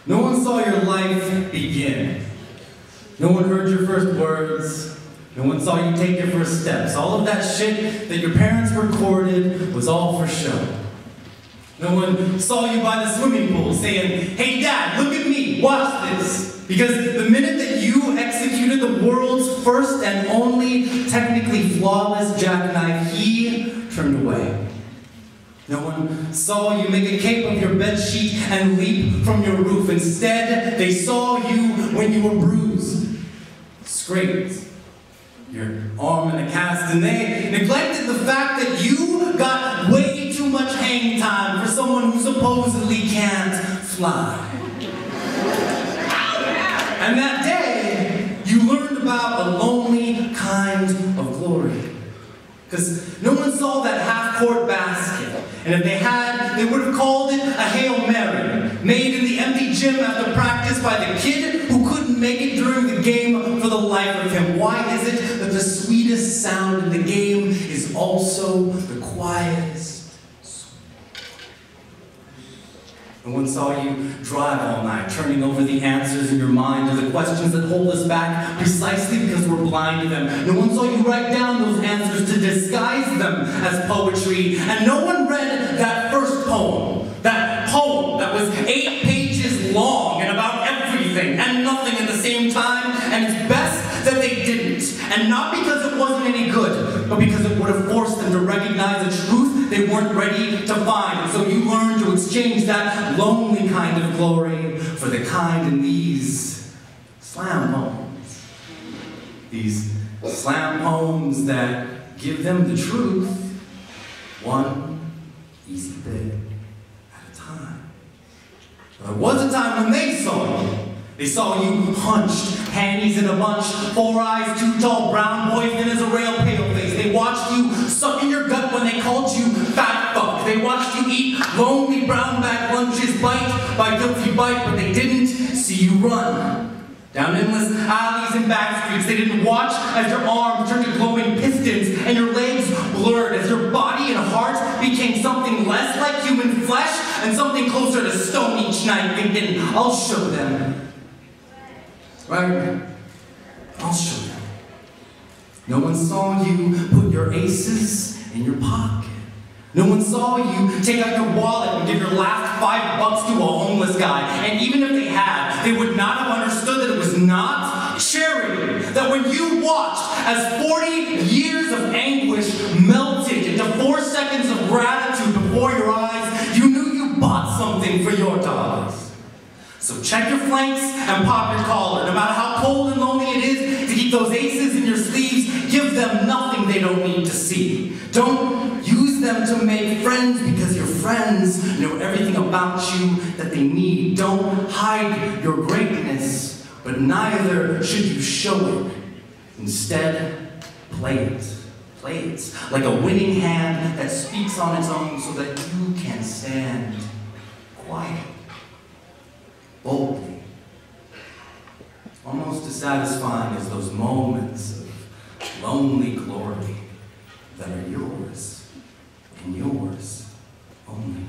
No one saw your life begin. No one heard your first words. No one saw you take your first steps. All of that shit that your parents recorded was all for show. No one saw you by the swimming pool saying, "Hey Dad, look at me, watch this." Because the minute that you executed the world's first and only technically flawless jackknife, he turned away. No one saw you make a cape of your bedsheet and leap from your roof. Instead, they saw you when you were bruised, scraped, your arm in a cast, and they neglected the fact that you got way too much hang time for someone who supposedly can't fly. And that day, you learned about a lonely kind of glory. Because no one saw that half-court basket. And if they had, they would have called it a Hail Mary, made in the empty gym after practice by the kid who couldn't make it during the game for the life of him. Why is it that the sweetest sound in the game is also the quietest? No one saw you drive all night, turning over the answers in your mind to the questions that hold us back precisely because we're blind to them. No one saw you write down those answers to disguise them as poetry. And no one read that first poem that was 8 pages long and about everything and nothing at the same time. And it's best that they didn't. And not because it wasn't any good, but because it would have forced them to recognize a truth they weren't ready to find. And so you learned to exchange that lonely kind of glory for the kind in these slam poems. These slam poems that give them the truth, one easy bit at a time. There was a time when they saw you. They saw you hunched, panties in a bunch, 4 eyes, 2 tall, brown boy, thin as a rail, pale face. They watched you suck in your gut when they called you fat fuck. They watched you eat lonely brown bag lunches, bite by guilty bite, but they didn't see you run down endless alleys and back streets. They didn't watch as your arms turned to glowing pistons and your legs blurred as your body and heart became something less like human flesh and something closer to stone each night, thinking, I'll show them. Right? I'll show them. No one saw you put your aces in your pocket. No one saw you take out your wallet and give your last $5 to a homeless guy. And even if they had, they would not have understood that it was not charity. That when you watched as 40 years of anguish melted into 4 seconds of gratitude before your eyes, you knew you bought something for your dollars. So check your flanks and pop your collar. No matter how cold and lonely it is to keep those aces in your sleeves, give them nothing they don't need to see. Don't use them to make friends because your friends know everything about you that they need. Don't hide your greatness, but neither should you show it. Instead, play it. Play it like a winning hand that speaks on its own so that you can stand quiet. Boldly. Almost as satisfying as those moments of lonely glory that are yours and yours only.